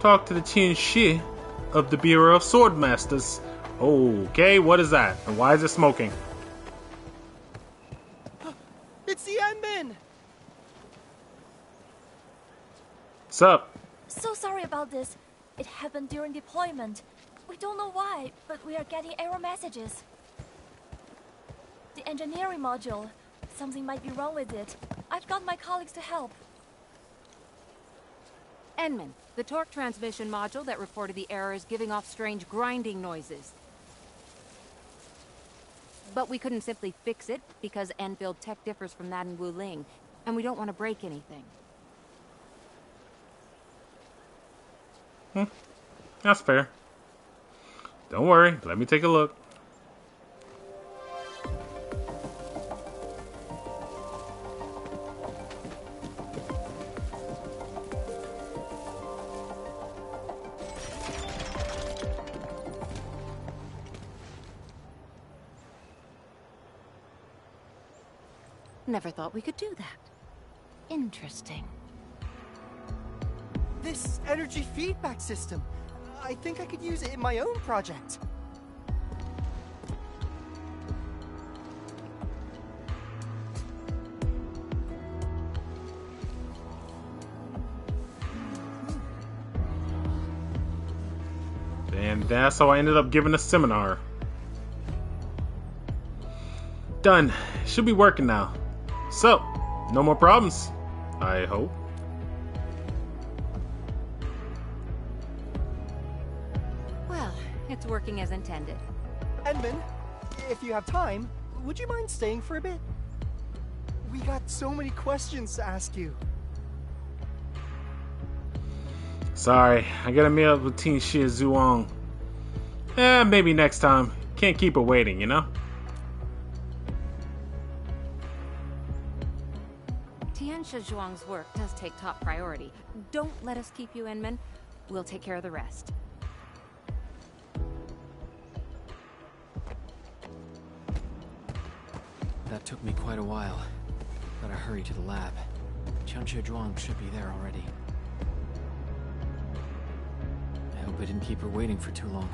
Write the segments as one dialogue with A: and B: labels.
A: talk to the Tianxi of the Bureau of Swordmasters. Okay, what is that? And why is it smoking?
B: It's the Endman!
A: What's up?
C: So sorry about this. It happened during deployment. We don't know why, but we are getting error messages. The engineering module. Something might be wrong with it. I've got my colleagues to help.
D: Enman, the torque transmission module that reported the error is giving off strange grinding noises. But we couldn't simply fix it because Endfield tech differs from that in Wuling, and we don't want to break anything.
A: That's fair. Don't worry, let me take a look.
D: Never thought we could do that. Interesting.
B: This energy feedback system. I think I could use it in my own project.
A: And that's how I ended up giving a seminar. Done. Should be working now. So, no more problems, I hope.
D: Well, it's working as intended.
B: Endman, if you have time, would you mind staying for a bit? We got so many questions to ask you.
A: Sorry, I gotta meet up with Teen Xie Zhuang. Maybe next time. Can't keep her waiting, you know?
D: Tianxia Zhuang's work does take top priority. Don't let us keep you, Enman. We'll take care of the rest.
E: That took me quite a while. Gotta hurry to the lab. Tianxia Zhuang should be there already. I hope I didn't keep her waiting for too long.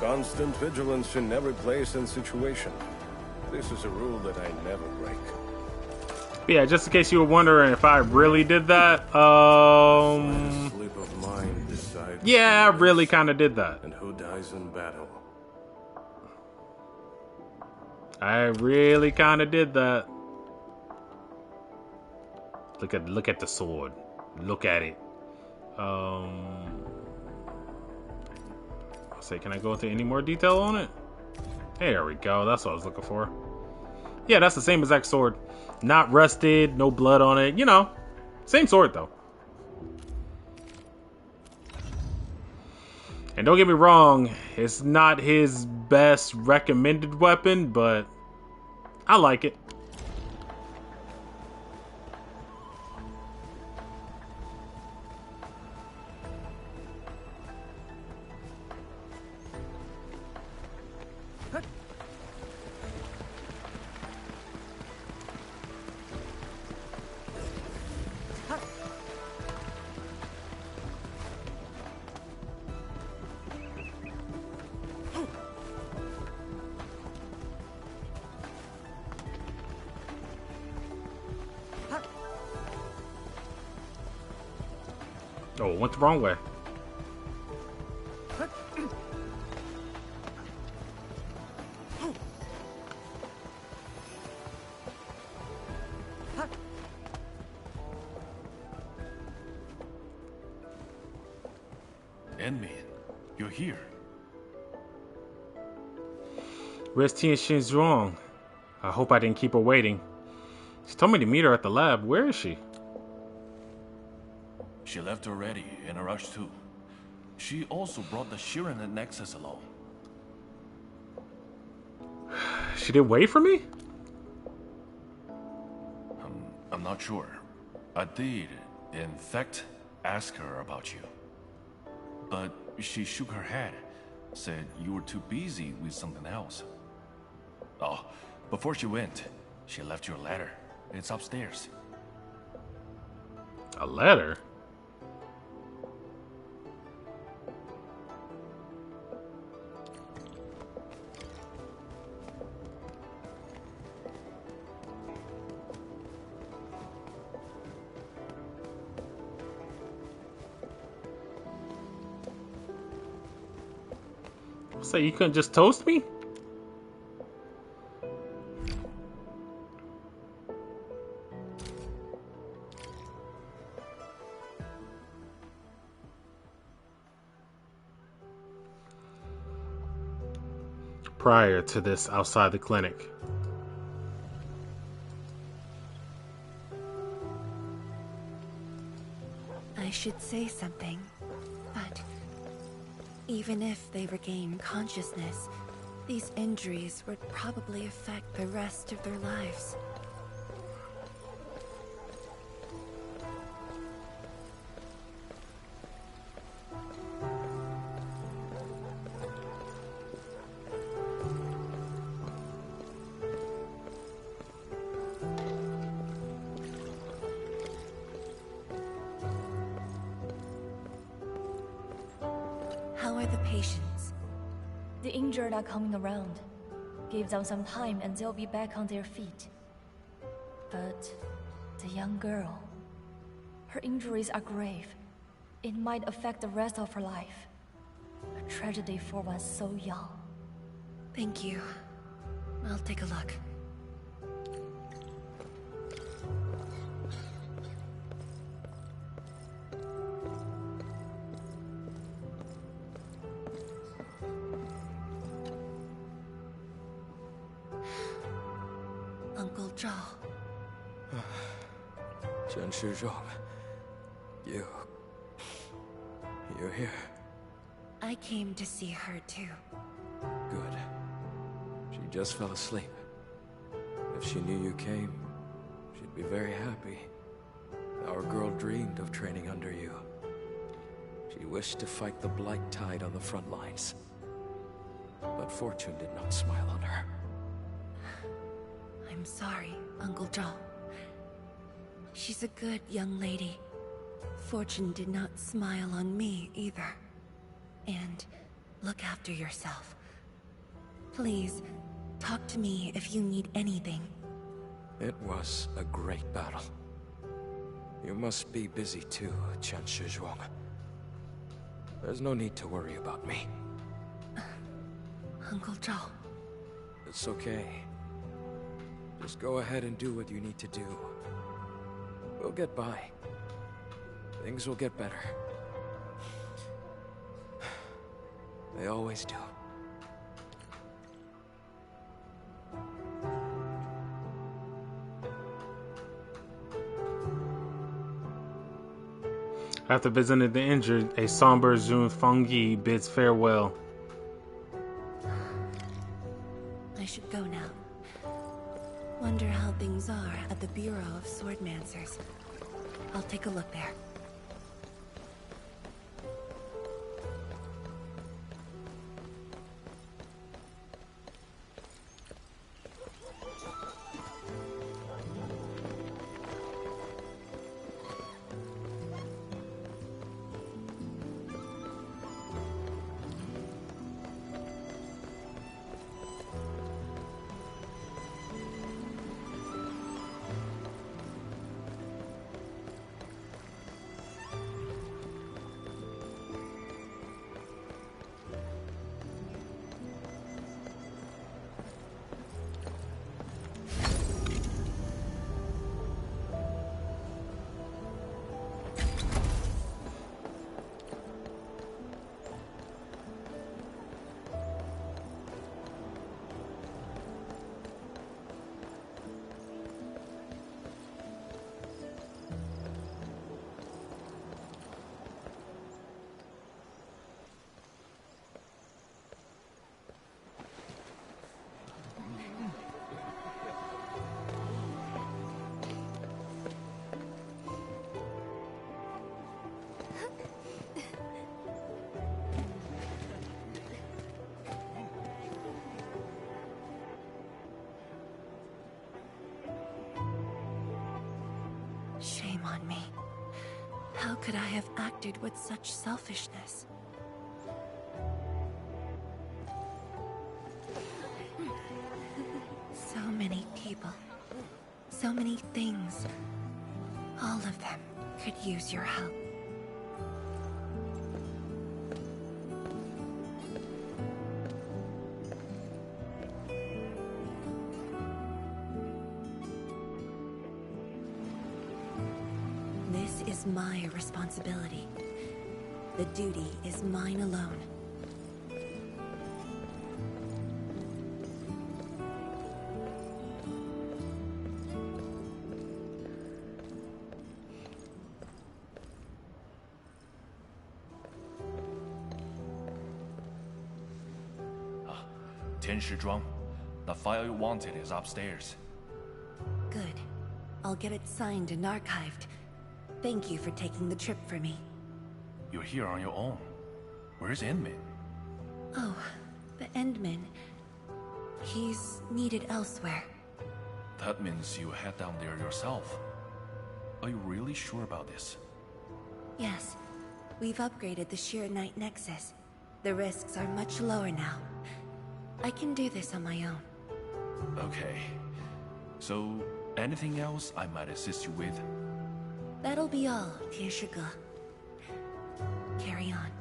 F: Constant vigilance in every place and situation. This is a rule that I never break.
A: Yeah, just in case you were wondering if I really did that,
F: Sleep of mind decides
A: yeah, I really kind of did that.
F: and who dies in battle.
A: I really kind of did that. Look at the sword. Look at it. I'll say, can I go into any more detail on it? There we go. That's what I was looking for. Yeah, that's the same exact sword. Not rusted, no blood on it. You know, same sword though. And don't get me wrong, it's not his best recommended weapon, but I like it. Oh, it went the wrong way.
G: Endman, you're here.
A: Where's Tianxin Zhuang? I hope I didn't keep her waiting. She told me to meet her at the lab. Where is she?
G: She left already, in a rush too. She also brought the Shiren and Nexus along.
A: She didn't wait for me?
G: I'm not sure. I did, in fact, ask her about you. But she shook her head, said you were too busy with something else. Oh, before she went, she left you a letter. It's upstairs.
A: A letter? So you couldn't just toast me? Prior to this, outside the clinic.
H: I should say something, but even if they regain consciousness, these injuries would probably affect the rest of their lives. How are the patients?
C: The injured are coming around. Give them some time and they'll be back on their feet. But the young girl, her injuries are grave. It might affect the rest of her life. A tragedy for one so young.
H: Thank you. I'll take a look. Uncle Zhao.
E: Chen Shizhong, you're here.
H: I came to see her too.
E: Good. She just fell asleep. If she knew you came, she'd be very happy. Our girl dreamed of training under you. She wished to fight the Blight Tide on the front lines. But fortune did not smile on her.
H: I'm sorry, Uncle Zhao. She's a good young lady. Fortune did not smile on me either. And look after yourself. Please, talk to me if you need anything.
E: It was a great battle. You must be busy too, Chen Shizhuang. There's no need to worry about me.
H: Uncle Zhao.
E: It's okay. Just go ahead and do what you need to do. We'll get by. Things will get better. They always do.
A: After visiting the injured, a somber Zun Fengyi bids farewell.
H: I should go now. Wonder how things are at the Bureau of Swordmancers. I'll take a look there. on me. How could I have acted with such selfishness? So many people. So many things. All of them could use your help. This is my responsibility. The duty is mine alone.
G: Tianshizhuang, the file you wanted is upstairs.
H: Good. I'll get it signed and archived. Thank you for taking the trip for me.
G: You're here on your own. Where's Inmin?
H: Oh, the Endman. He's needed elsewhere.
G: That means you head down there yourself. Are you really sure about this?
H: Yes. We've upgraded the Sheer Night Nexus. The risks are much lower now. I can do this on my own.
G: Okay. So, anything else I might assist you with?
H: That'll be all, Tianshi. Carry on.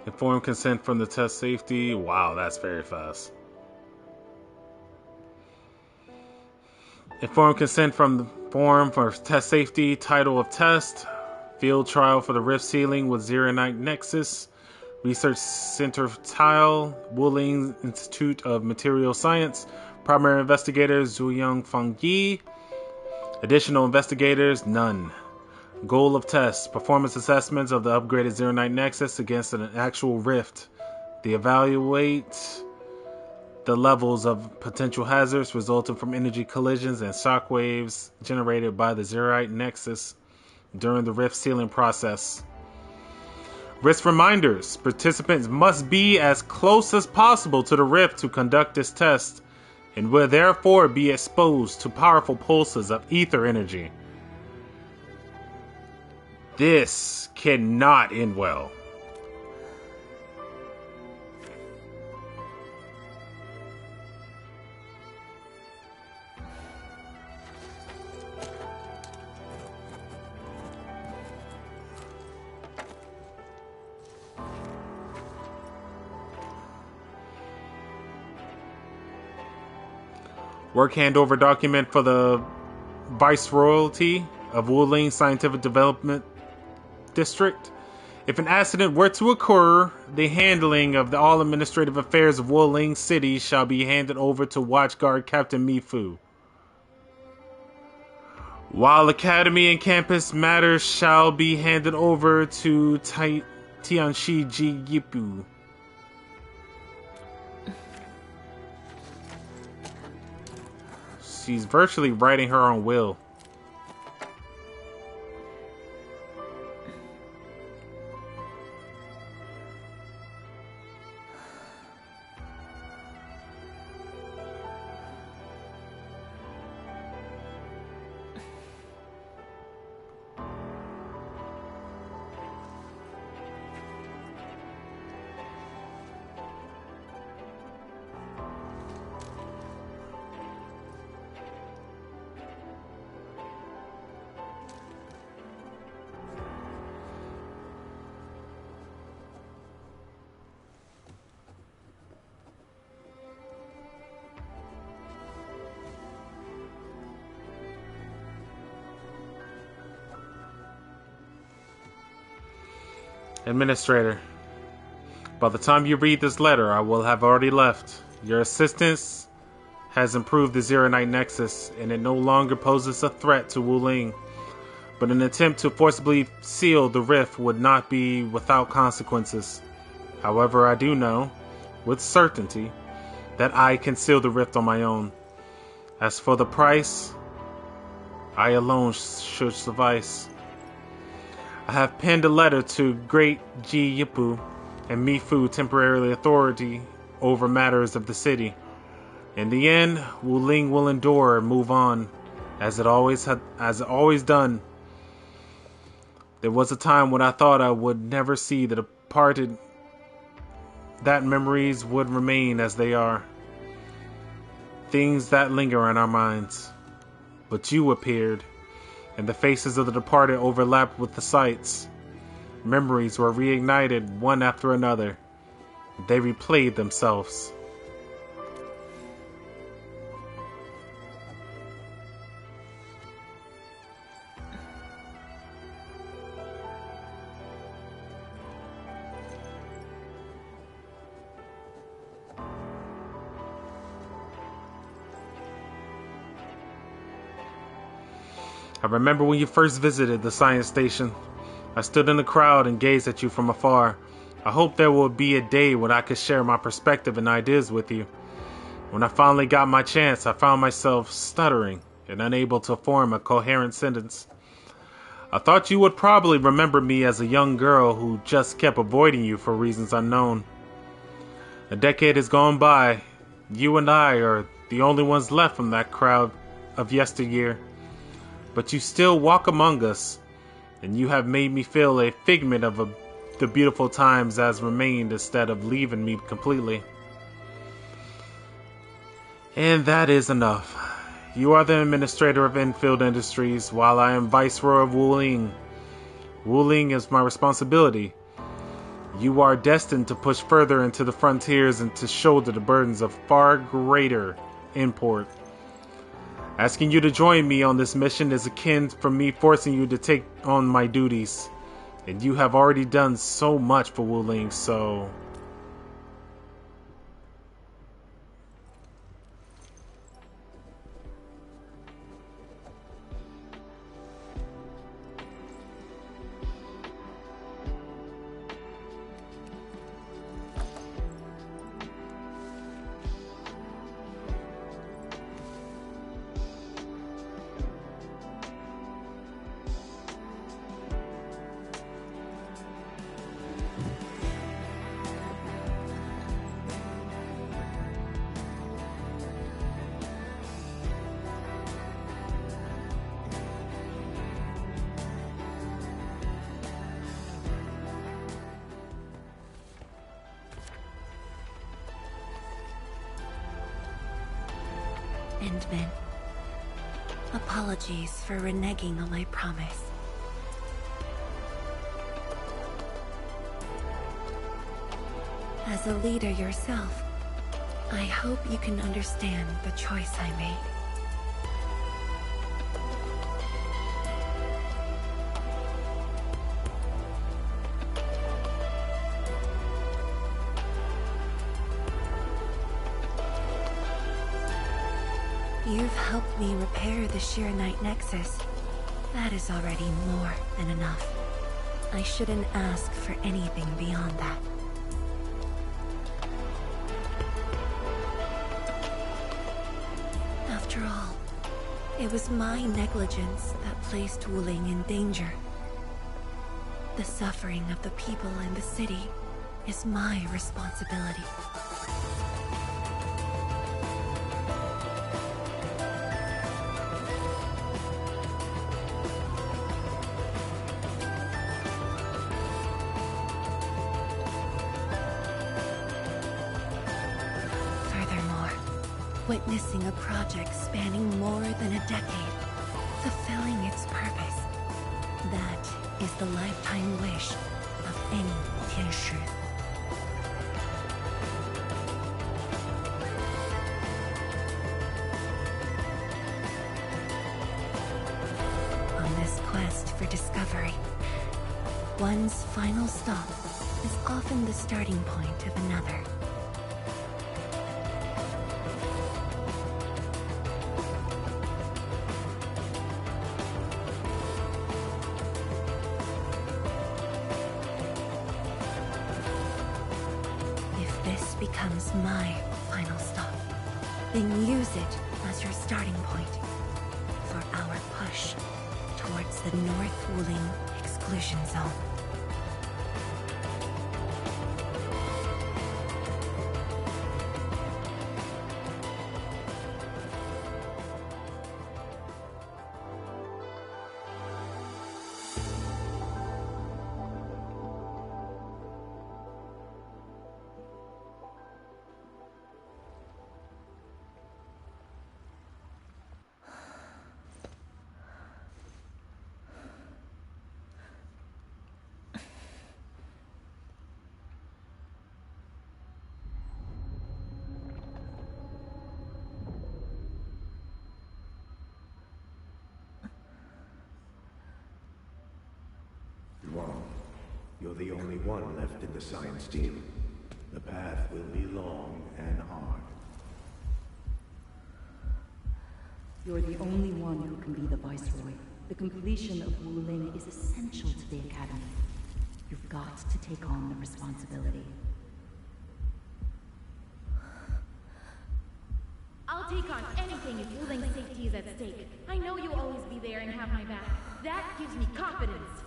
A: Informed consent from the test safety. Wow, that's very fast. Informed consent from the form for test safety. Title of test. Field trial for the rift ceiling with Zero Night Nexus. Research Center Tile. Wuling Institute of Material Science. Primary investigators Zuyang Fangyi. Additional investigators none. Goal of test. Performance assessments of the upgraded Zero Night Nexus against an actual rift. They evaluate the levels of potential hazards resulting from energy collisions and shockwaves generated by the Zero Night Nexus during the rift sealing process. Risk reminders. Participants must be as close as possible to the rift to conduct this test and will therefore be exposed to powerful pulses of ether energy. This cannot end well. Work handover document for the Viceroyalty of Wuling Scientific Development District. If an accident were to occur, the handling of all administrative affairs of Wuling City shall be handed over to Watchguard Captain Mifu. While Academy and campus matters shall be handed over to Tianshi Ji Yipu. She's virtually writing her own will. Administrator, by the time you read this letter, I will have already left. Your assistance has improved the Zero Night Nexus, and it no longer poses a threat to Wuling. But an attempt to forcibly seal the rift would not be without consequences. However, I do know, with certainty, that I can seal the rift on my own. As for the price, I alone should suffice. I have penned a letter to Great Ji Yipu and Mifu, temporarily authority over matters of the city. In the end, Wuling will endure and move on, as it always done. There was a time when I thought I would never see the departed, that memories would remain as they are. Things that linger in our minds. But you appeared, and the faces of the departed overlapped with the sights. Memories were reignited one after another. They replayed themselves. I remember when you first visited the science station. I stood in the crowd and gazed at you from afar. I hoped there would be a day when I could share my perspective and ideas with you. When I finally got my chance, I found myself stuttering and unable to form a coherent sentence. I thought you would probably remember me as a young girl who just kept avoiding you for reasons unknown. A decade has gone by. You and I are the only ones left from that crowd of yesteryear. But you still walk among us, and you have made me feel a figment of the beautiful times as remained instead of leaving me completely. And that is enough. You are the administrator of Endfield Industries, while I am Viceroy of Wuling. Wuling is my responsibility. You are destined to push further into the frontiers and to shoulder the burdens of far greater import. Asking you to join me on this mission is akin for me forcing you to take on my duties. And you have already done so much for Wuling, so...
H: Endman, apologies for reneging on my promise. As a leader yourself, I hope you can understand the choice I made. You've helped me repair the Sheer Night Nexus. That is already more than enough. I shouldn't ask for anything beyond that. After all, it was my negligence that placed Wuling in danger. The suffering of the people in the city is my responsibility. Witnessing a project spanning more than a decade, fulfilling its purpose. That is the lifetime wish of any Tianshi. On this quest for discovery, One's final stop is often the starting point of another. If this becomes my final stop, then use it as your starting point for our push towards the North Wuling exclusion zone.
I: Wrong. You're the only one left in the science team. The path will be long and hard.
J: You're the only one who can be the Viceroy. The completion of Wuling is essential to the Academy. You've got to take on the responsibility.
K: I'll take on anything if Wuling's safety is at stake. I know you'll always be there and have my back. That gives me confidence.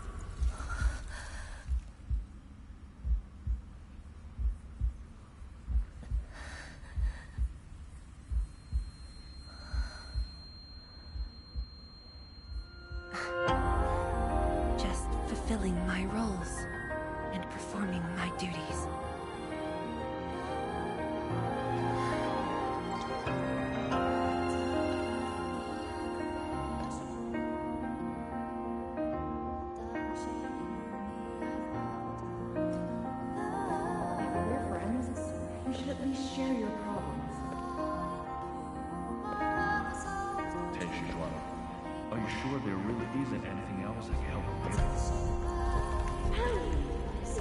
H: Just fulfilling my roles and performing my duties.
J: We're friends. You should at least share your problems.
G: Tenshi Zhuang, are you sure there really isn't anything else I can help you with?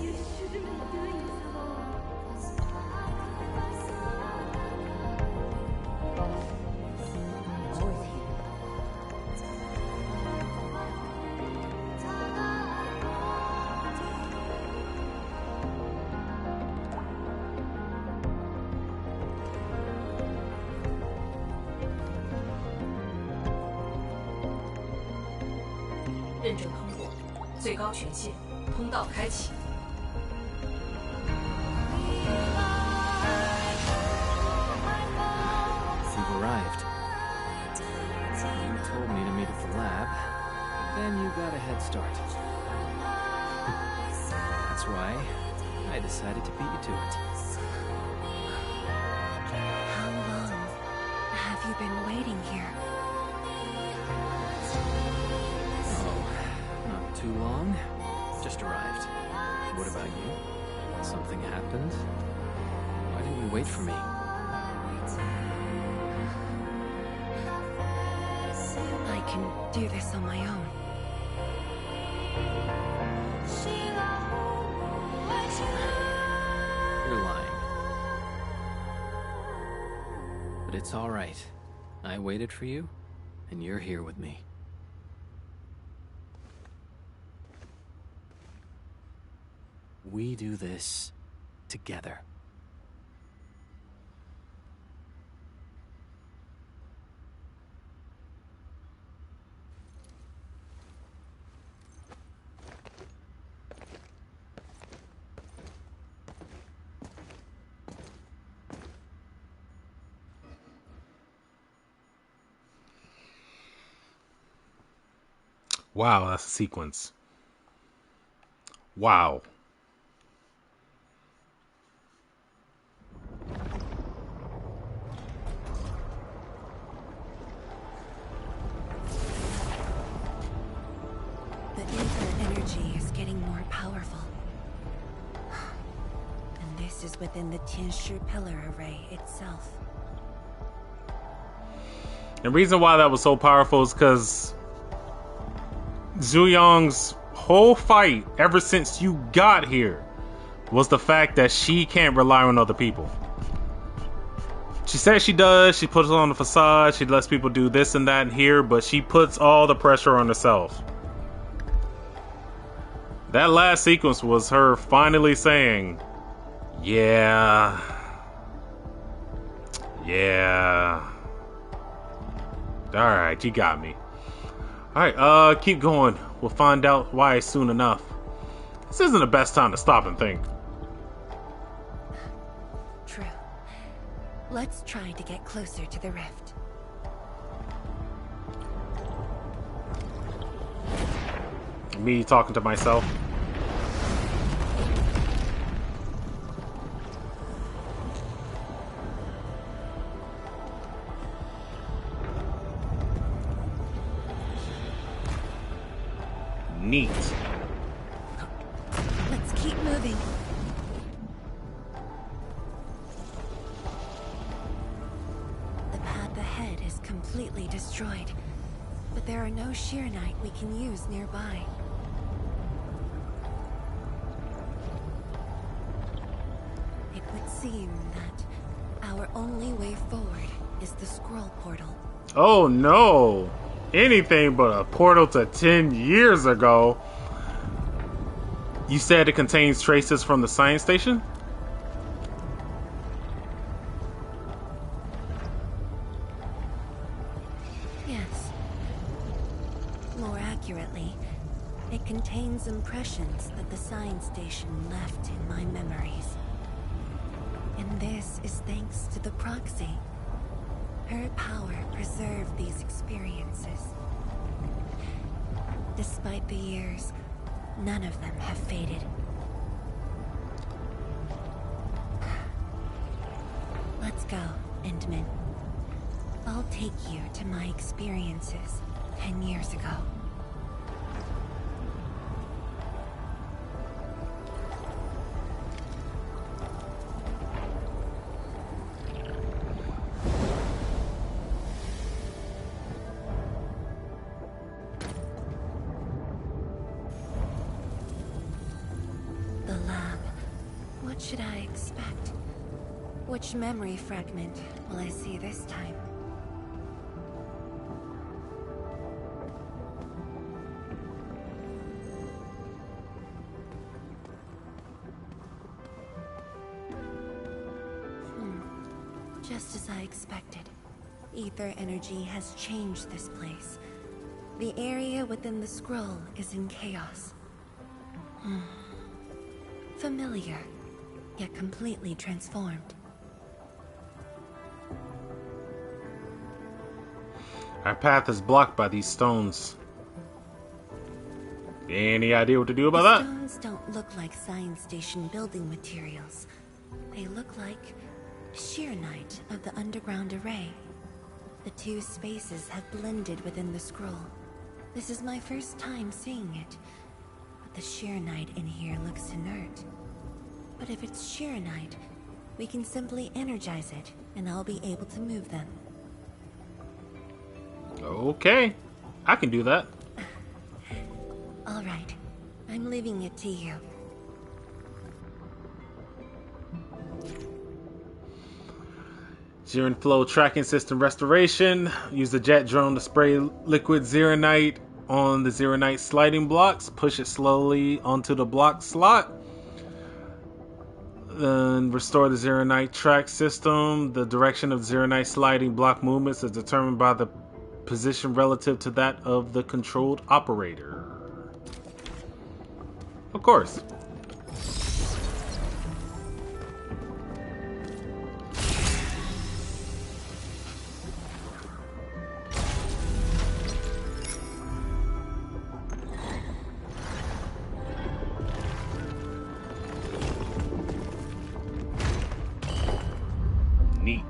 K: You shouldn't be doing this alone.
J: I'm always here.
L: 认证通过，最高权限，通道开启。
E: You've arrived. You told me to meet at the lab, but then you got a head start. That's why I decided to beat you to it.
H: How long have you been waiting here?
E: Oh, not too long. Just arrived. What about you? Something happened? Why didn't you wait for me?
H: I can do this on my own.
E: You're lying. But it's all right. I waited for you, and you're here with me. We do this together.
A: Wow, that's a sequence. Wow.
H: The ether energy is getting more powerful. And this is within the Tianshu pillar array itself.
A: The reason why that was so powerful is because Zhu Yong's whole fight ever since you got here was the fact that she can't rely on other people. She says she does, she puts on the facade, she lets people do this and that and here, but she puts all the pressure on herself. That last sequence was her finally saying, yeah. Alright, you got me. Alright, keep going. We'll find out why soon enough. This isn't the best time to stop and think.
H: True. Let's try to get closer to the rift.
A: Me talking to myself. Neat.
H: Let's keep moving. The path ahead is completely destroyed, but there are no Sheernite we can use nearby. It would seem that our only way forward is the scroll portal.
A: Oh no! Anything but a portal to 10 years ago. You said it contains traces from the science station?
H: Yes. More accurately, it contains impressions that the science station left in my memories. And this is thanks to the proxy. Her power preserved these experiences. Despite the years, none of them have faded. Let's go, Endman. I'll take you to my experiences 10 years ago. What should I expect? Which memory fragment will I see this time? Just as I expected. Ether energy has changed this place. The area within the scroll is in chaos. Familiar, yet completely transformed.
A: Our path is blocked by these stones. Any idea what to do about that?
H: The stones don't look like science station building materials. They look like Sheernite of the underground array. The two spaces have blended within the scroll. This is my first time seeing it. But the Sheernite in here looks inert. But if it's Sheernite, we can simply energize it, and I'll be able to move them.
A: Okay, I can do that.
H: All right, I'm leaving it to you.
A: Zeron flow tracking system restoration. Use the jet drone to spray liquid Zeronite on the Zeronite sliding blocks. Push it slowly onto the block slot. Then restore the Zeronite track system. The direction of Zeronite sliding block movements is determined by the position relative to that of the controlled operator. Of course. Neat.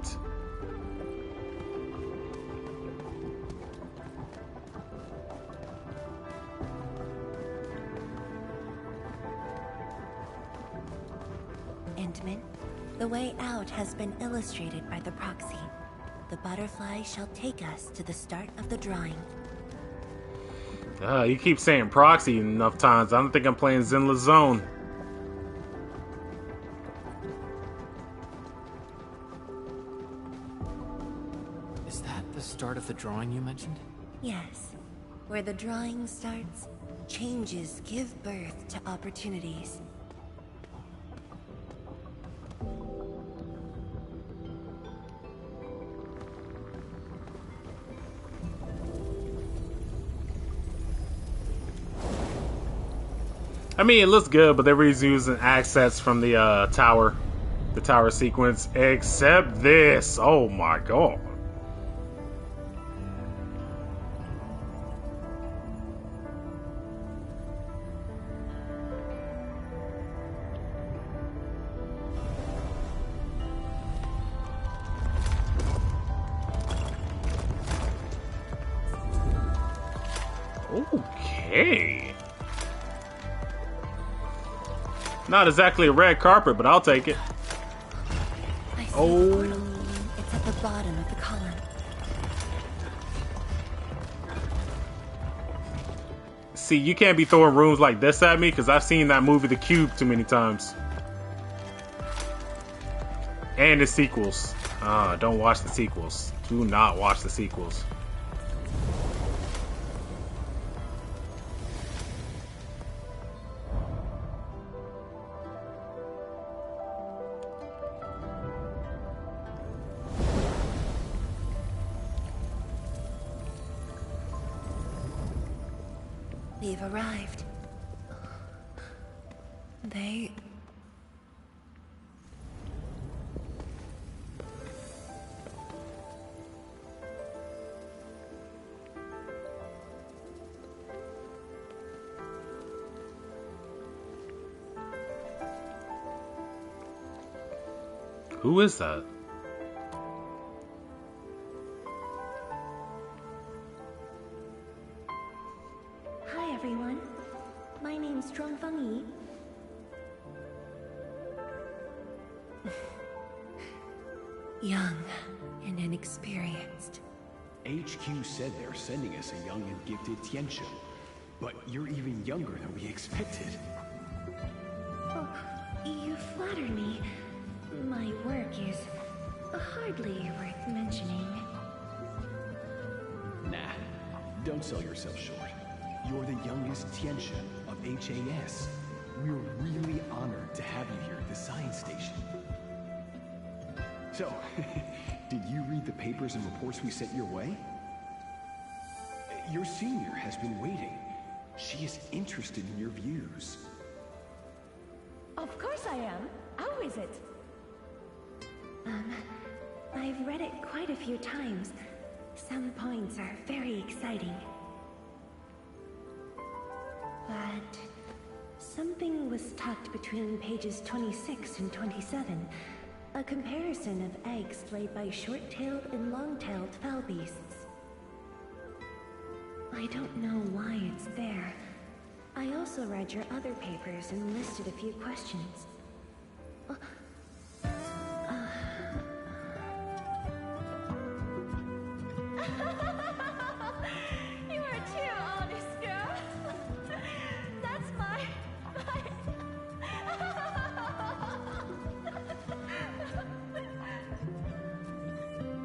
H: Endman, the way out has been illustrated by the proxy. The butterfly shall take us to the start of the drawing.
A: You keep saying proxy enough times. I don't think I'm playing Zenla's Zone.
M: Is that the start of the drawing you mentioned?
H: Yes. Where the drawing starts, changes give birth to opportunities.
A: I mean, it looks good, but they're reusing assets from the tower sequence, except this. Oh my god. Okay. Not exactly a red carpet, but I'll take it.
H: I see
A: Oh.
H: a portal. It's at the bottom of the column.
A: See, you can't be throwing rooms like this at me because I've seen that movie The Cube too many times. And the sequels. Don't watch the sequels. Do not watch the sequels.
H: We've arrived. They...
A: Who is that?
H: Hi, everyone. My name's Zhuangfeng Yi. Young and inexperienced.
N: HQ said they're sending us a young and gifted Tianxia, but you're even younger than we expected.
H: Oh, you flatter me. My work is hardly worth mentioning.
N: Nah, don't sell yourself short. You're the youngest Tianxia of HAS. We're really honored to have you here at the science station. So, did you read the papers and reports we sent your way? Your senior has been waiting. She is interested in your views.
K: Of course I am. How is it?
H: I've read it quite a few times. Some points are very exciting. But something was tucked between pages 26 and 27. A comparison of eggs laid by short-tailed and long-tailed fowl beasts. I don't know why it's there. I also read your other papers and listed a few questions.
K: You are too honest, girl. That's my...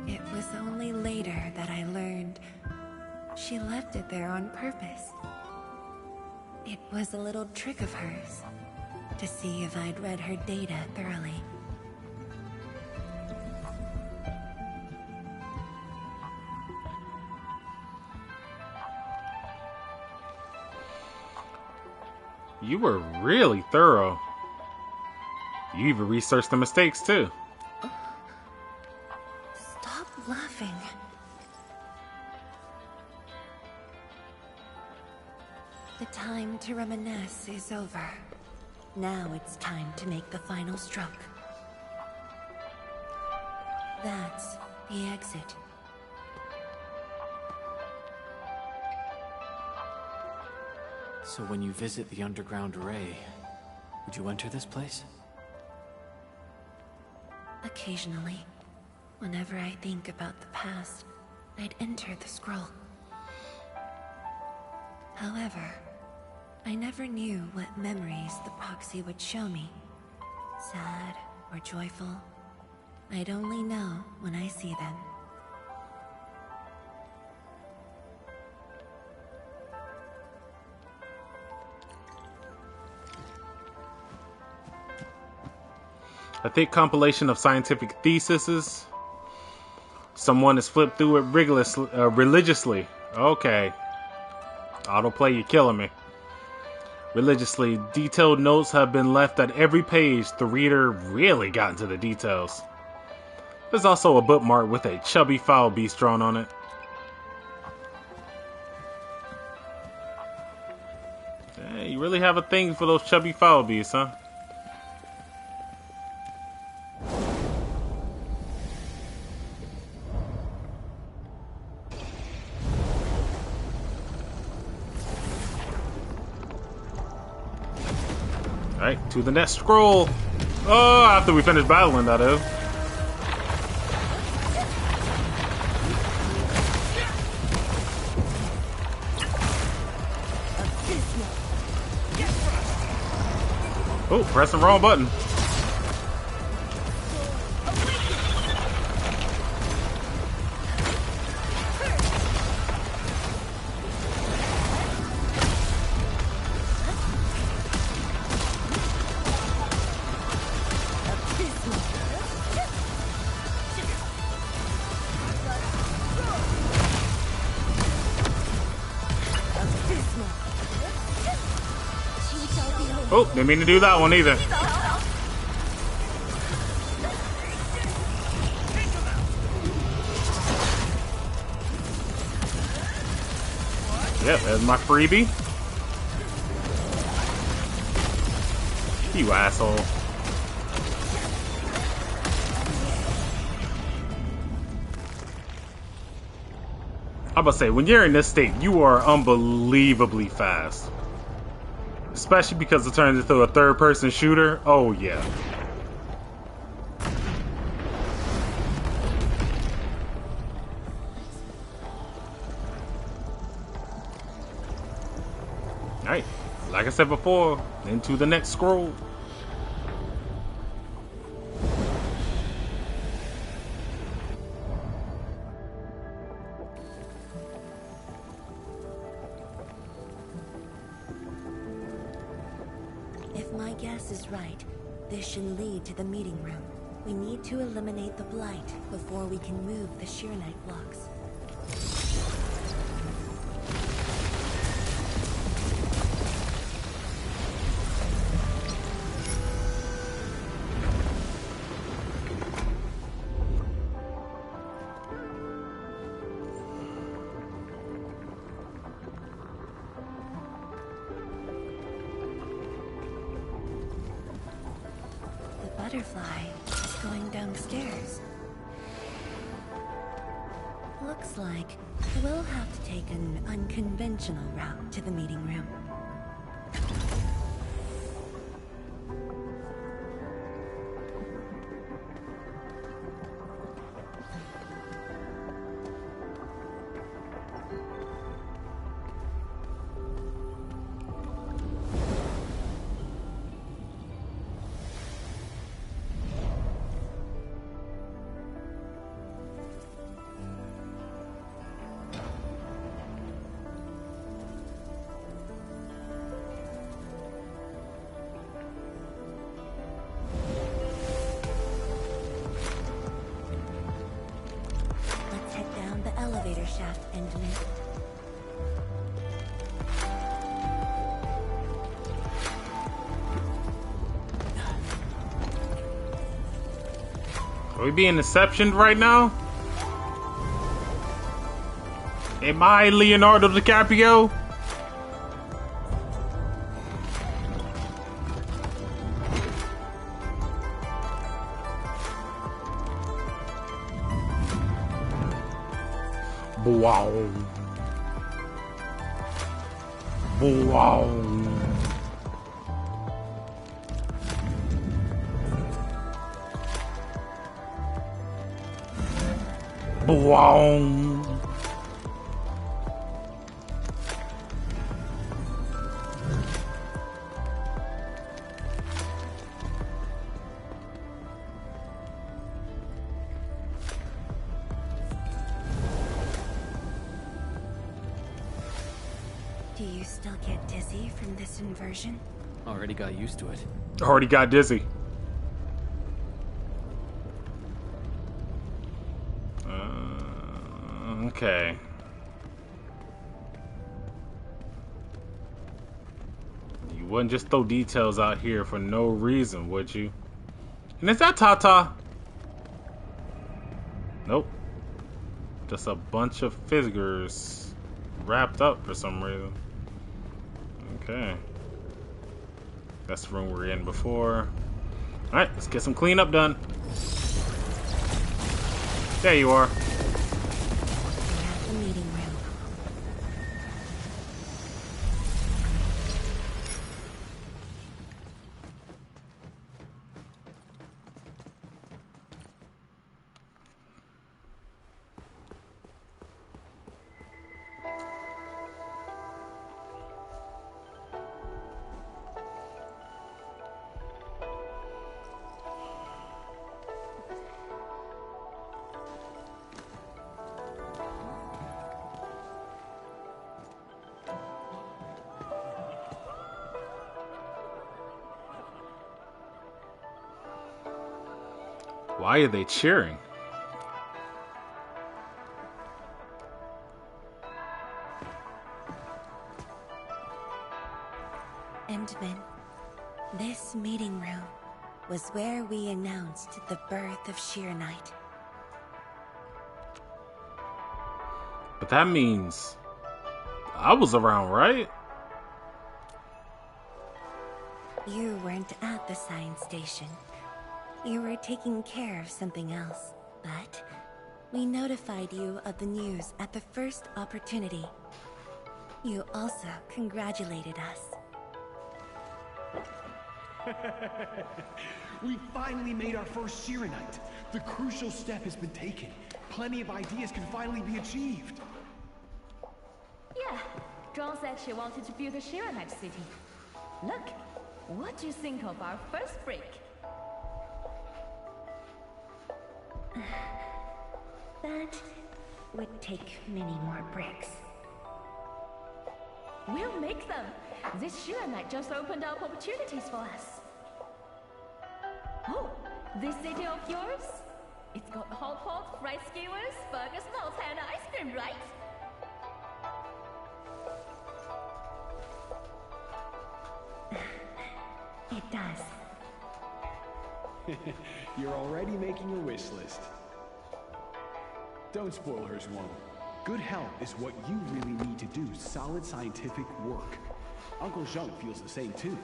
H: It was only later that I learned she left it there on purpose. It was a little trick of hers to see if I'd read her data thoroughly.
A: You were really thorough. You even researched the mistakes too.
H: Stop laughing. The time to reminisce is over. Now it's time to make the final stroke. That's the exit.
M: So when you visit the underground array, would you enter this place?
H: Occasionally, whenever I think about the past, I'd enter the scroll. However, I never knew what memories the proxy would show me. Sad or joyful, I'd only know when I see them.
A: A thick compilation of scientific theses. Someone has flipped through it religiously. Okay. Autoplay, you're killing me. Religiously, detailed notes have been left at every page. The reader really got into the details. There's also a bookmark with a chubby foul beast drawn on it. Hey, you really have a thing for those chubby foul beasts, huh? Alright, to the next scroll. Oh, after we finish battling that, though. Oh, pressing the wrong button. Oh, didn't mean to do that one either. Yep, there's my freebie. You asshole. I'm about to say, when you're in this state, you are unbelievably fast. Especially because it turns into a third-person shooter. Oh, yeah. Alright, like I said before, into the next scroll.
H: If my guess is right, this should lead to the meeting room. We need to eliminate the blight before we can move the Sheer Knight blocks. Butterfly is going downstairs. Looks like we'll have to take an unconventional route to the meeting room. Elevator shaft Endman.
A: Are we being deceptioned right now? Am I Leonardo DiCaprio? Wow. Wow. Wow.
H: still get dizzy from this inversion?
M: Already got used to it.
A: Already got dizzy. Okay. You wouldn't just throw details out here for no reason, would you? And is that Tata? Nope. Just a bunch of figures wrapped up for some reason. Okay. That's the room we were in before. Alright, let's get some cleanup done. There you are.
H: The meeting room.
A: Why are they cheering?
H: Endman, this meeting room was where we announced the birth of Sheer Knight.
A: But that means I was around, right?
H: You weren't at the science station. You were taking care of something else, but we notified you of the news at the first opportunity. You also congratulated us.
N: We finally made our first Shiranite. The crucial step has been taken. Plenty of ideas can finally be achieved.
K: Yeah, Zhuang said she wanted to build a Shiranite city. Look, what do you think of our first break?
H: That would take many more bricks.
K: We'll make them. This Shiranite just opened up opportunities for us. Oh, this city of yours? It's got hot pot, fried skewers, burgers, malts, and ice cream, right?
H: It does.
N: You're already making a wish list. Don't spoil her, Zhuang. Good health is what you really need to do solid scientific work. Uncle Zheng feels the same too.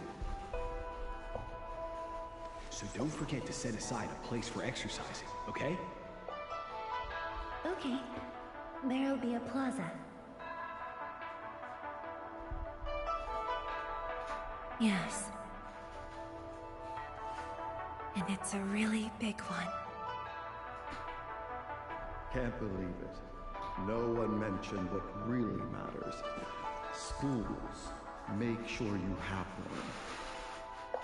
N: So don't forget to set aside a place for exercising, okay?
H: Okay. There'll be a plaza. Yes. And it's a really big one.
I: Can't believe it. No one mentioned what really matters. Schools. Make sure you have one.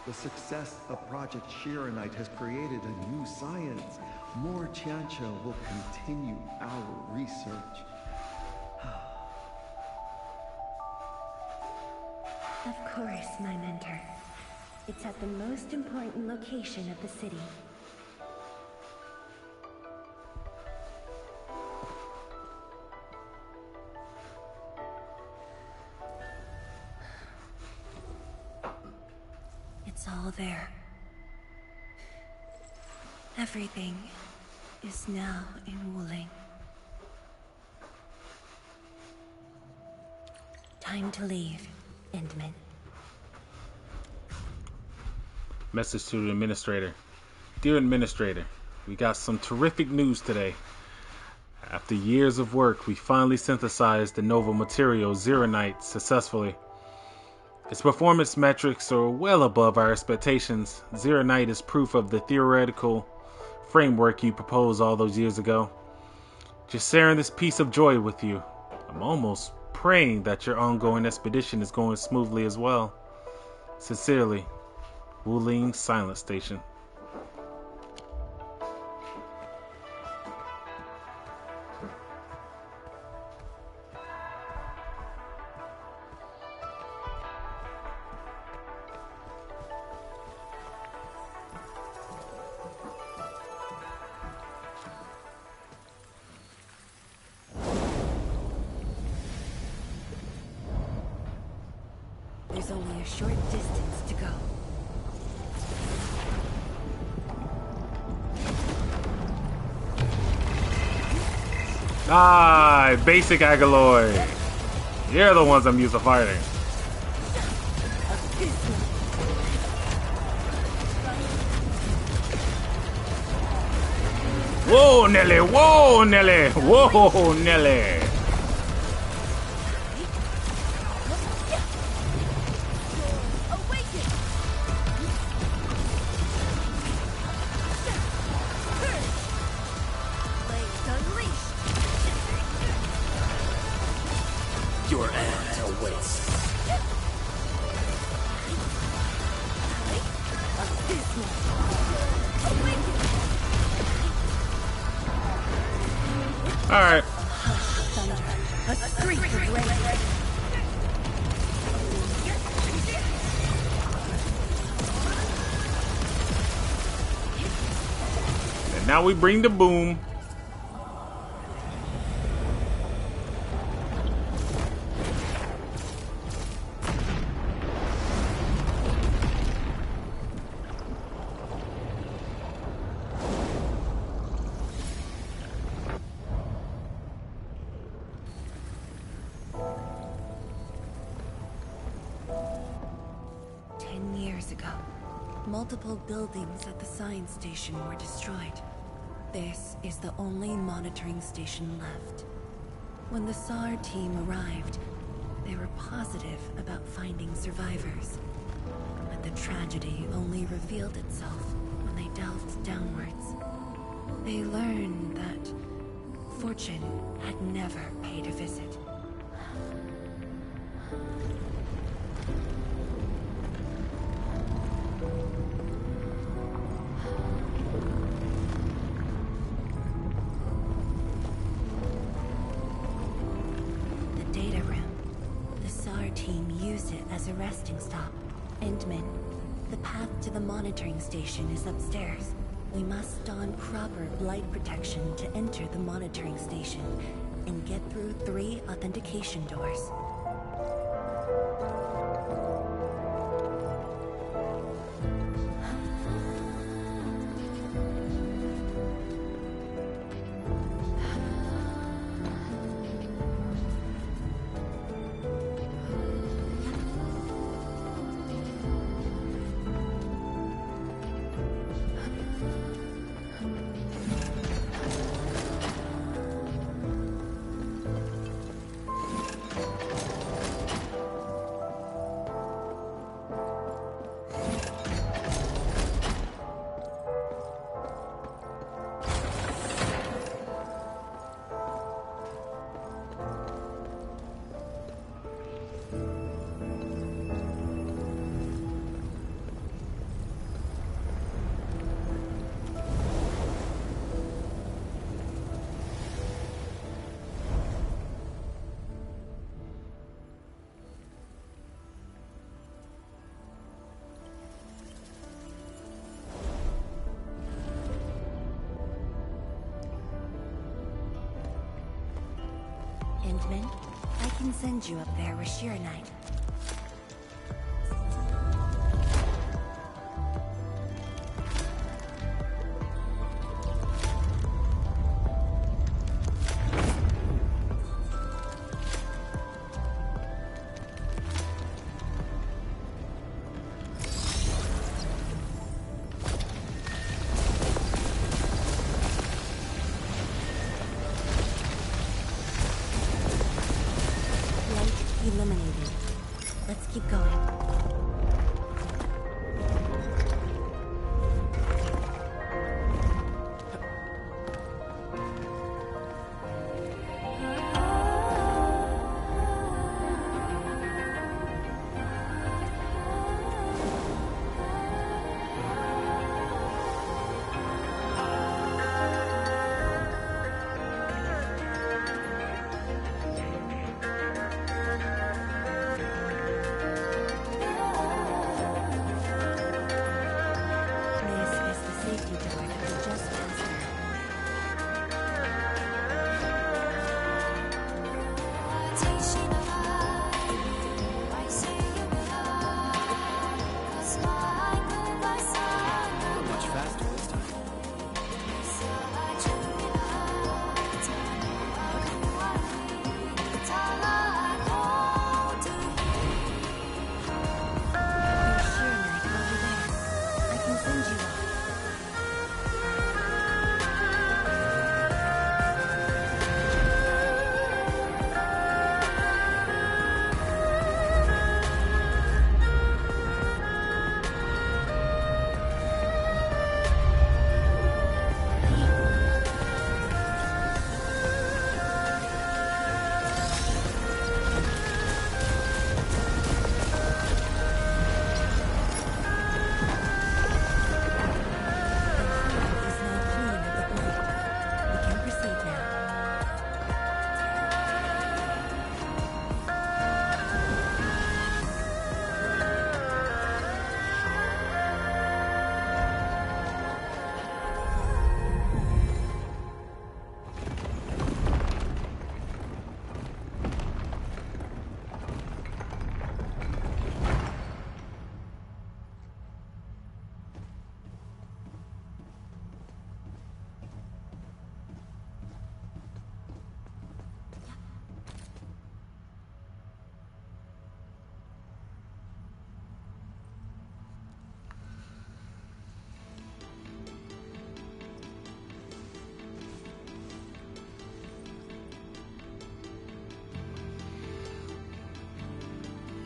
I: The success of Project Shiranite has created a new science. More Tianxia will continue our research.
H: Of course, my mentor. It's at the most important location of the city. It's all there. Everything is now in Wuling. Time to leave, Endman.
A: Message to the administrator. Dear administrator, we got some terrific news today. After years of work, we finally synthesized the novel material Zeronite successfully. Its performance metrics are well above our expectations. Zeronite is proof of the theoretical framework you proposed all those years ago. Just sharing this piece of joy with you. I'm almost praying that your ongoing expedition is going smoothly as well. Sincerely, Wuling Silent Station.
H: only a short distance to go.
A: Ah, basic Agaloy. You're the ones I'm used to fighting. Whoa, Nelly! Whoa, Nelly! Whoa, Nelly!
O: Your end awaits.
A: All right.
H: A streak of rage.
A: And now we bring the boom.
H: Multiple buildings at the science station were destroyed. This is the only monitoring station left. When the SAR team arrived, they were positive about finding survivors. But the tragedy only revealed itself when they delved downwards. They learned that Fortune had never paid a visit. As a resting stop. Endman, the path to the monitoring station is upstairs. We must don proper blight protection to enter the monitoring station and get through 3 authentication doors. Endman, I can send you up there with Sheer Knight. Eliminated.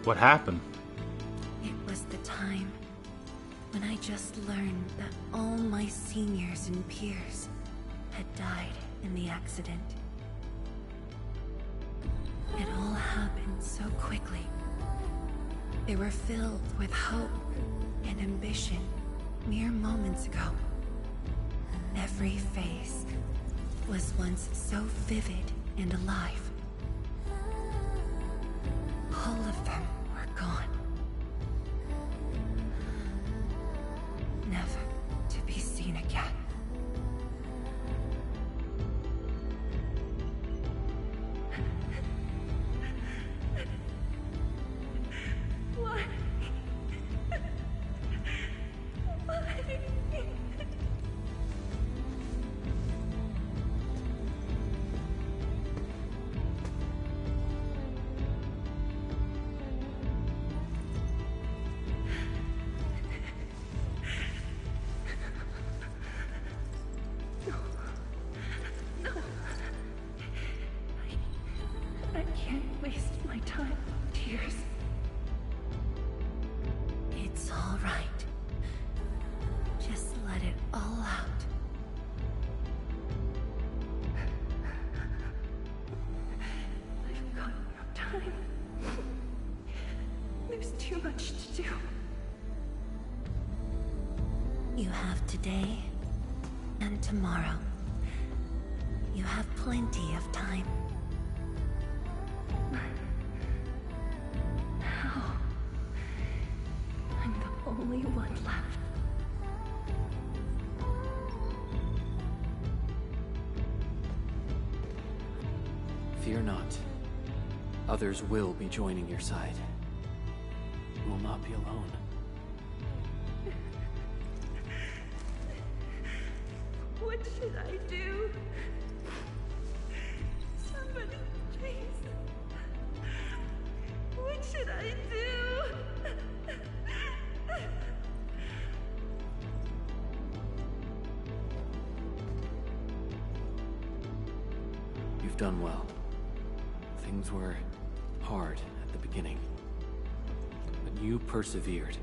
A: What happened?
H: It was the time when I just learned that all my seniors and peers had died in the accident. It all happened so quickly. They were filled with hope and ambition mere moments ago. Every face was once so vivid and alive. All of them were gone. Never to be seen again.
J: Why? I can't waste my time on tears.
H: It's all right. Just let it all out.
J: I've got no time. There's too much to do.
H: You have today and tomorrow. You have plenty of time.
J: How? I'm the only one left.
M: Fear not. Others will be joining your side. You will not be alone.
J: What should I do? Somebody, please. What should I do?
M: You've done well. Things were hard at the beginning, but you persevered.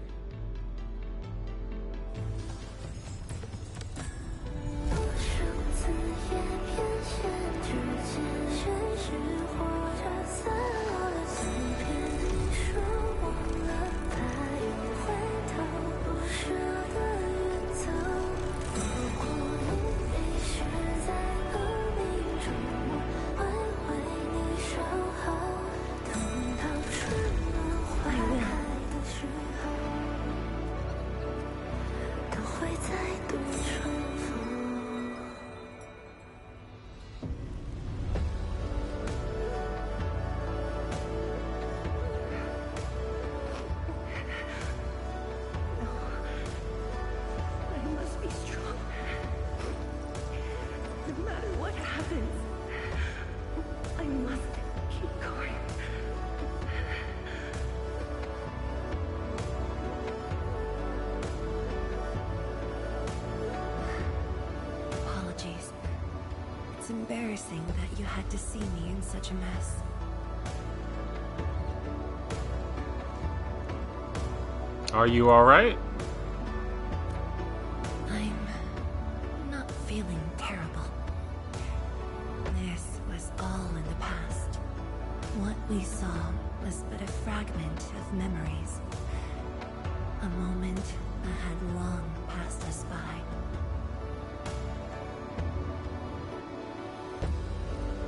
J: I must be strong. No matter what happens, I must keep going.
H: Apologies. It's embarrassing that you had to see me in such a mess.
A: Are you alright?
H: I'm not feeling terrible. This was all in the past. What we saw was but a fragment of memories. A moment that had long passed us by.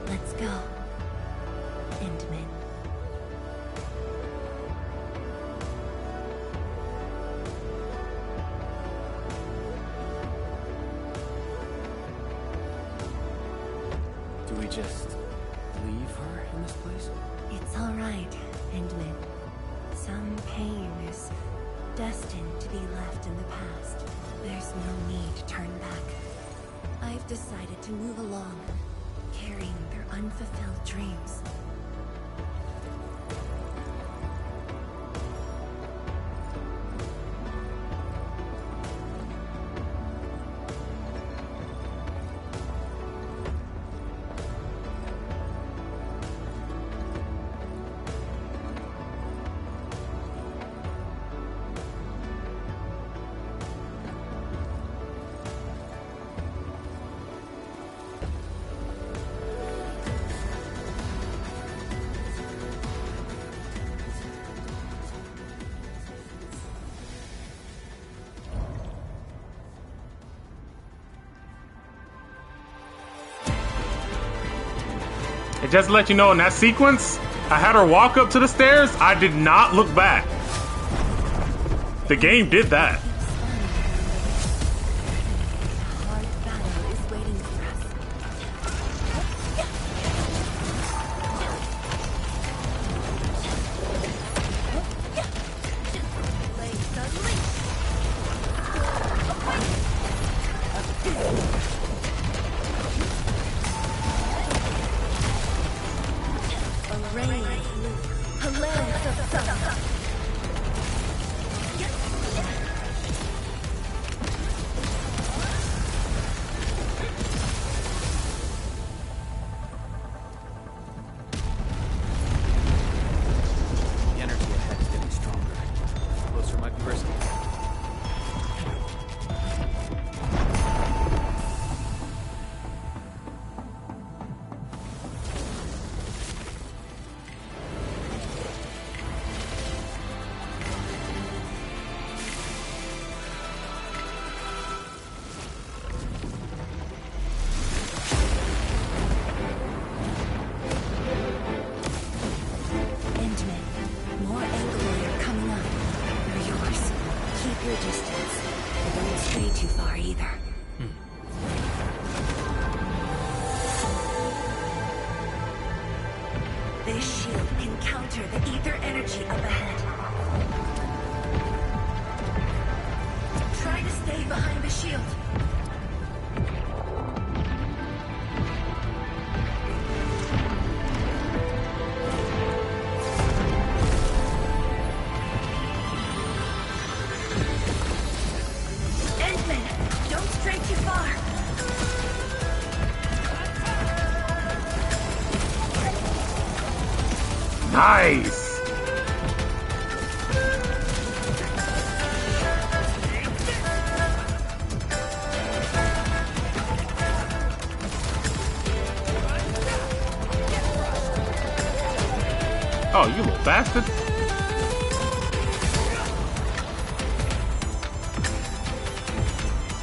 H: Let's go, Endman.
M: Do we just leave her in this place?
H: It's all right, Endman. Some pain is destined to be left in the past. There's no need to turn back. I've decided to move along, carrying their unfulfilled dreams.
A: And just to let you know, in that sequence, I had her walk up to the stairs. I did not look back. The game did that.
H: This shield can counter the ether energy up ahead. Try to stay behind the shield. Endman, don't stray too far.
A: Nice! Oh, you little bastard!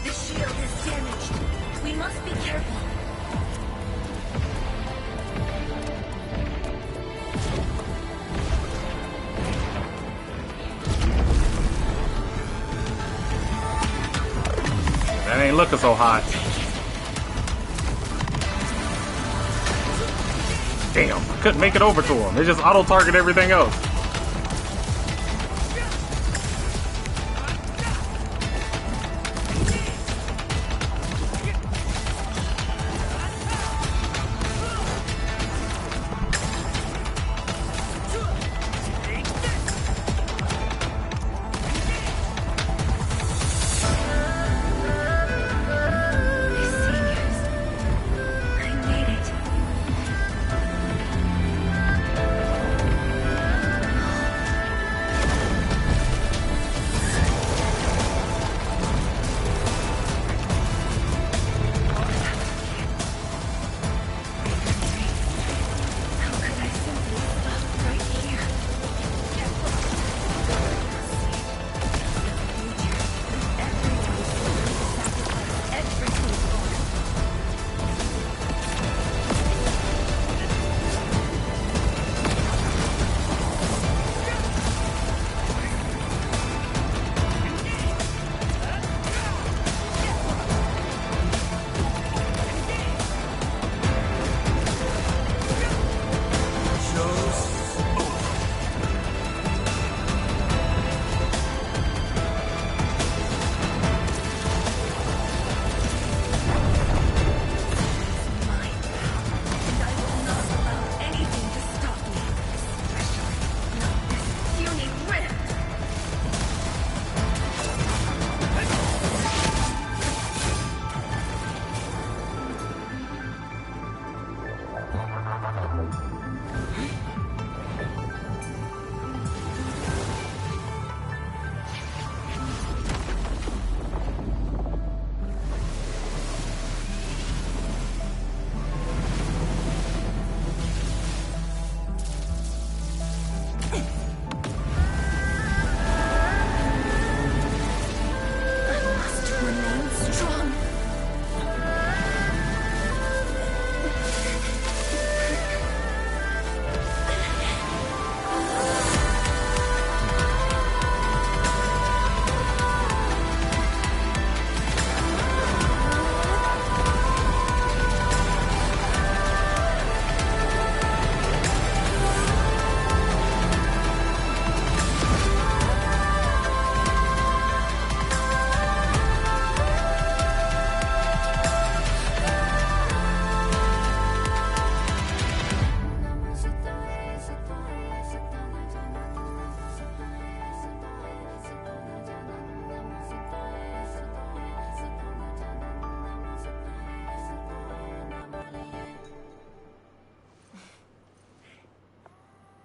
H: The shield is damaged. We must be careful.
A: That ain't looking so hot. Damn, I couldn't make it over to him. They just auto-target everything else.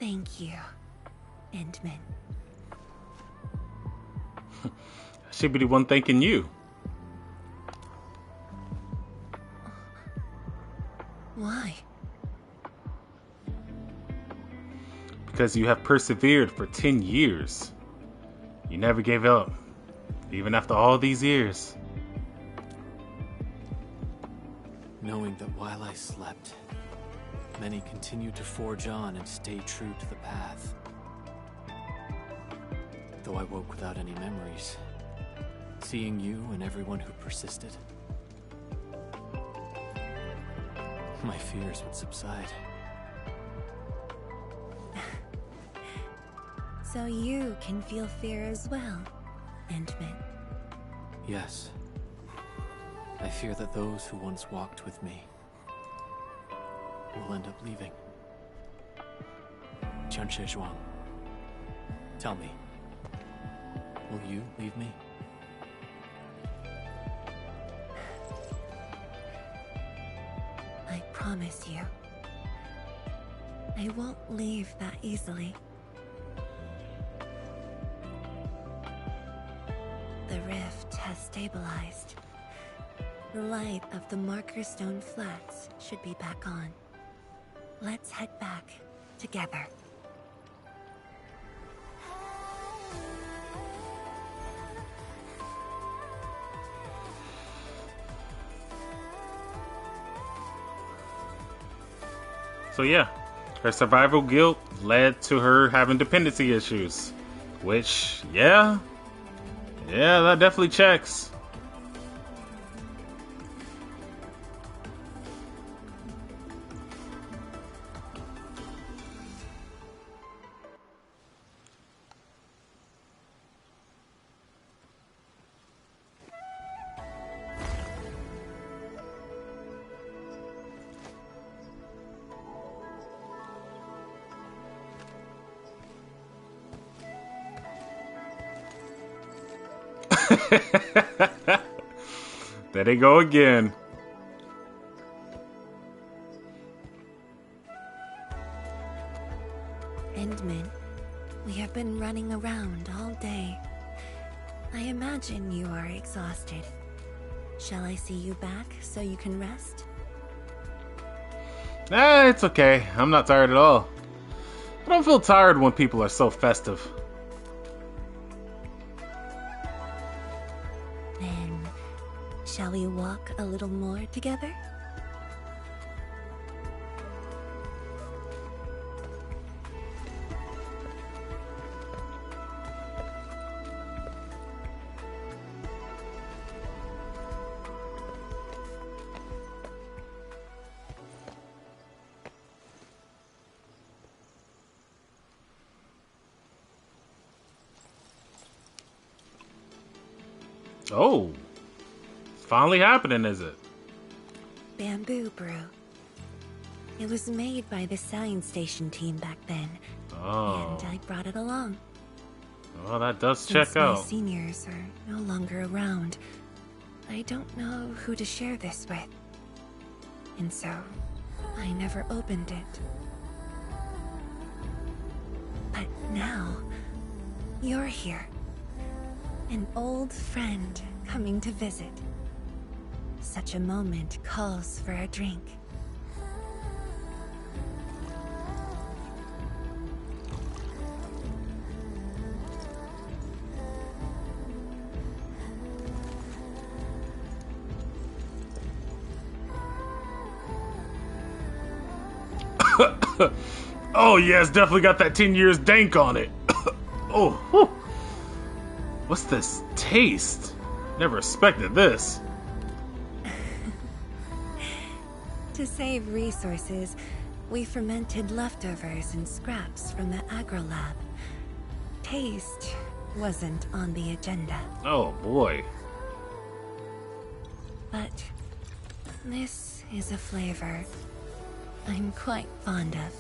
H: Thank you, Endman.
A: I should be the one thanking you.
H: Why?
A: Because you have persevered for 10 years. You never gave up, even after all these years.
M: Knowing that while I slept, many continued to forge on and stay true to the path. Though I woke without any memories, seeing you and everyone who persisted, my fears would subside.
H: So you can feel fear as well, Endman.
M: Yes. I fear that those who once walked with me will end up leaving. Tianche Zhuang, tell me, will you leave me?
H: I promise you, I won't leave that easily. The rift has stabilized. The light of the Marker Stone Flats should be back on. Let's head back together.
A: So yeah, her survival guilt led to her having dependency issues. Which, yeah, that definitely checks. There they go again.
H: Endman, we have been running around all day. I imagine you are exhausted. Shall I see you back so you can rest?
A: It's okay. I'm not tired at all. I don't feel tired when people are so festive.
H: Then, shall we walk a little more together?
A: Oh, it's finally happening, is it?
H: Bamboo brew. It was made by the science station team back then.
A: Oh.
H: And I brought it along.
A: Well, that does
H: Since
A: check
H: my
A: out.
H: seniors are no longer around, I don't know who to share this with. And so, I never opened it. But now, you're here. An old friend coming to visit. Such a moment calls for a drink.
A: Oh yeah, it's definitely got that 10 years dank on it. Oh, whew. What's this taste? Never expected this.
H: To save resources, we fermented leftovers and scraps from the agro lab. Taste wasn't on the agenda.
A: Oh boy.
H: But this is a flavor I'm quite fond of.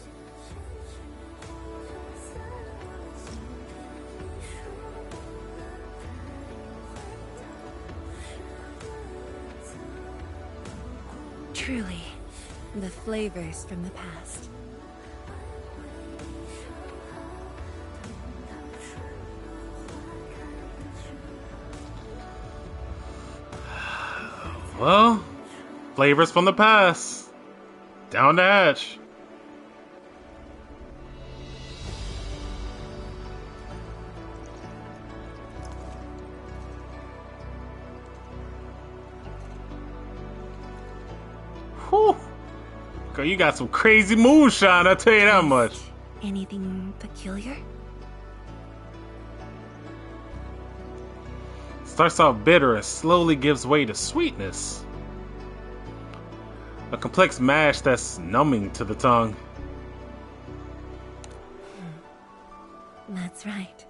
H: Truly, the flavors from the past.
A: Well, flavors from the past. Down the hatch. Whew. Girl, you got some crazy moonshine, I'll tell you that much.
H: Anything peculiar?
A: Starts off bitter and slowly gives way to sweetness. A complex mash that's numbing to the tongue.
H: That's right.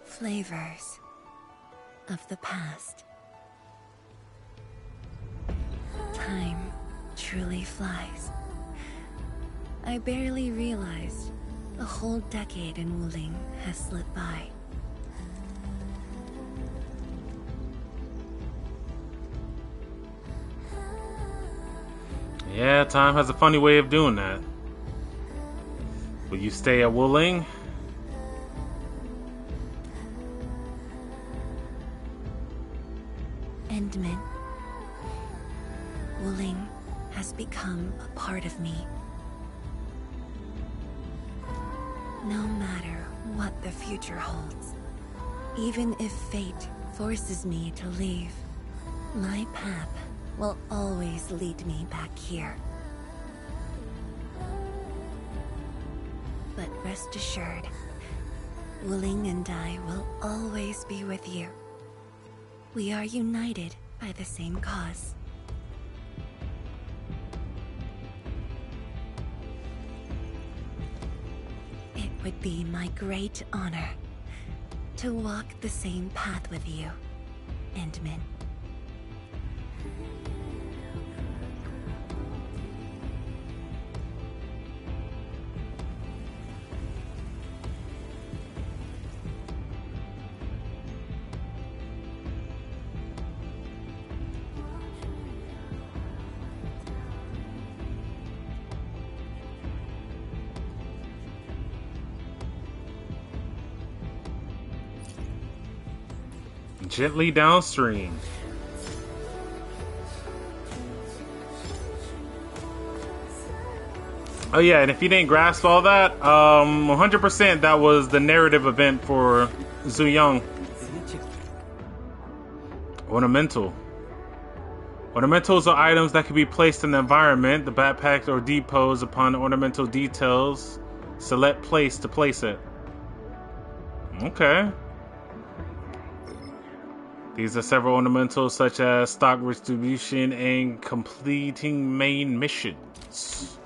H: Flavors of the past. Time truly flies. I barely realized a whole decade in Wuling has slipped by.
A: Yeah, time has a funny way of doing that. Will you stay at Wuling?
H: Endman. Wuling has become a part of me. No matter what the future holds, even if fate forces me to leave, my path will always lead me back here. But rest assured, Wuling and I will always be with you. We are united by the same cause. It would be my great honor to walk the same path with you, Endman.
A: Gently downstream. Oh yeah, and if you didn't grasp all that, 100% that was the narrative event for Zuyang. Ornamental. Ornamentals are items that can be placed in the environment, the backpack, or depots upon ornamental details. Select place to place it. Okay. These are several ornamentals such as stock distribution and completing main missions.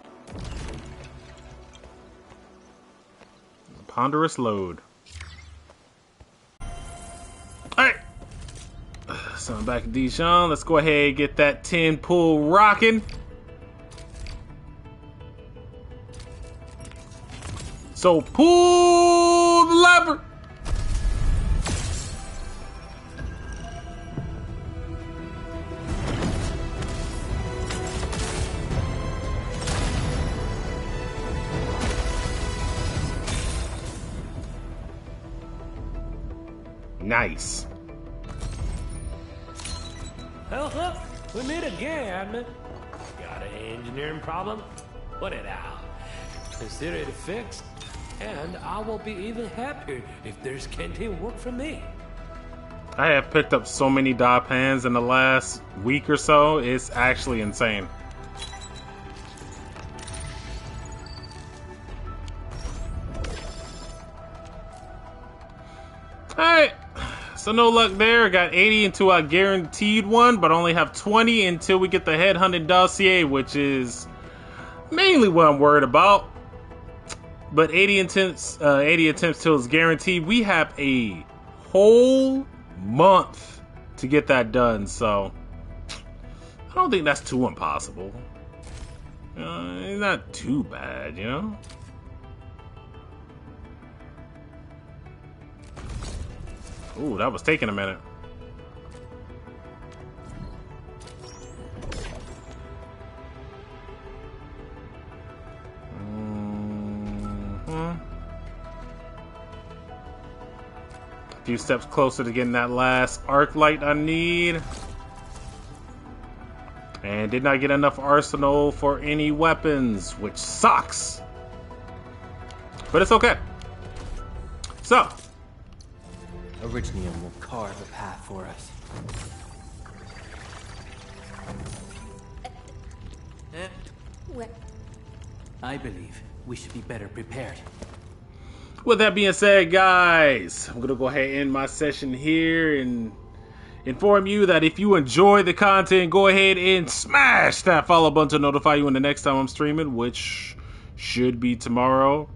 A: Ponderous load. Alright. So I'm back at Dijon. Let's go ahead and get that 10 pull rocking. So pull the lever. Nice.
P: Oh, we meet again. Got an engineering problem? Put it out. Consider it fixed, and I will be even happier if there's canteen work for me.
A: I have picked up so many dye pans in the last week or so. It's actually insane. Alright. So no luck there. I got 80 until I guaranteed one, but only have 20 until we get the headhunting dossier, which is mainly what I'm worried about. But 80 attempts till it's guaranteed. We have a whole month to get that done, so I don't think that's too impossible. It's not too bad, you know? Ooh, that was taking a minute. A few steps closer to getting that last arc light I need. And did not get enough arsenal for any weapons, which sucks. But it's okay. So.
M: Originium will carve a path for us. I believe we should be better prepared.
A: With that being said, guys, I'm going to go ahead and end my session here and inform you that if you enjoy the content, go ahead and smash that follow button to notify you when the next time I'm streaming, which should be tomorrow.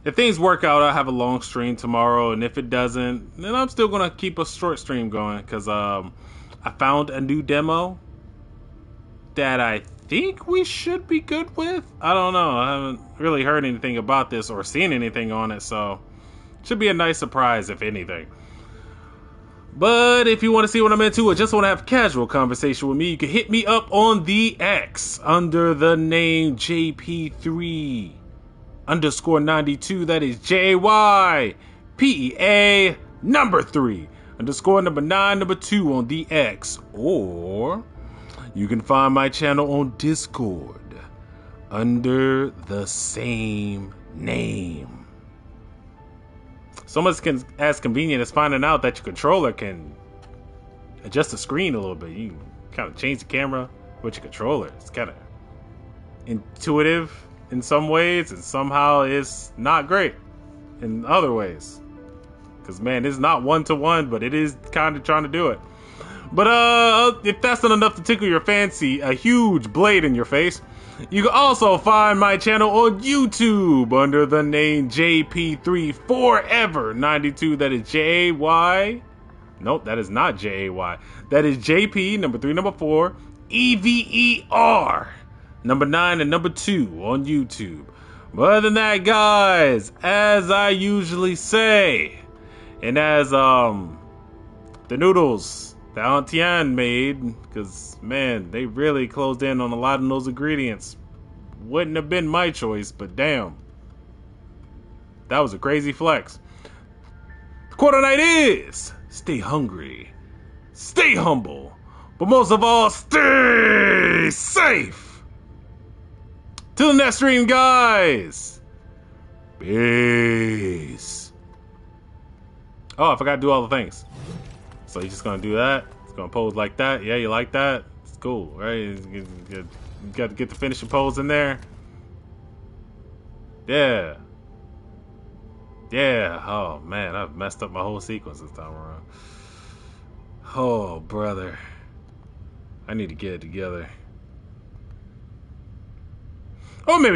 A: If things work out, I'll have a long stream tomorrow, and if it doesn't, then I'm still going to keep a short stream going, because I found a new demo that I think we should be good with. I don't know. I haven't really heard anything about this or seen anything on it, so it should be a nice surprise, if anything. But if you want to see what I'm into or just want to have a casual conversation with me, you can hit me up on the X under the name JP3_92. That is JAYPEA number 3 _ number 9 number 2 on the X. Or you can find my channel on Discord under the same name. So much as convenient as finding out that your controller can adjust the screen a little bit. You can kind of change the camera with your controller. It's kind of intuitive in some ways, and somehow it's not great in other ways. Because, man, it's not one-to-one, but it is kind of trying to do it. But if that's not enough to tickle your fancy, a huge blade in your face, you can also find my channel on YouTube under the name JP3Forever92. That is J-A-Y. Nope, that is not J-A-Y. That is JP, number 3, number 4, EVER, number 9 and number 2 on YouTube. But other than that, guys, as I usually say, and as the noodles that Aunt Tian made, because, man, they really closed in on a lot of those ingredients. Wouldn't have been my choice, but damn. That was a crazy flex. The quote tonight is, stay hungry, stay humble, but most of all, stay safe. Till the next stream, guys. Peace. Oh, I forgot to do all the things. So you're just gonna do that? It's gonna pose like that? Yeah, you like that? It's cool, right? You got to get the finishing pose in there. Yeah. Yeah. Oh man, I've messed up my whole sequence this time around. Oh brother, I need to get it together. Oh, maybe.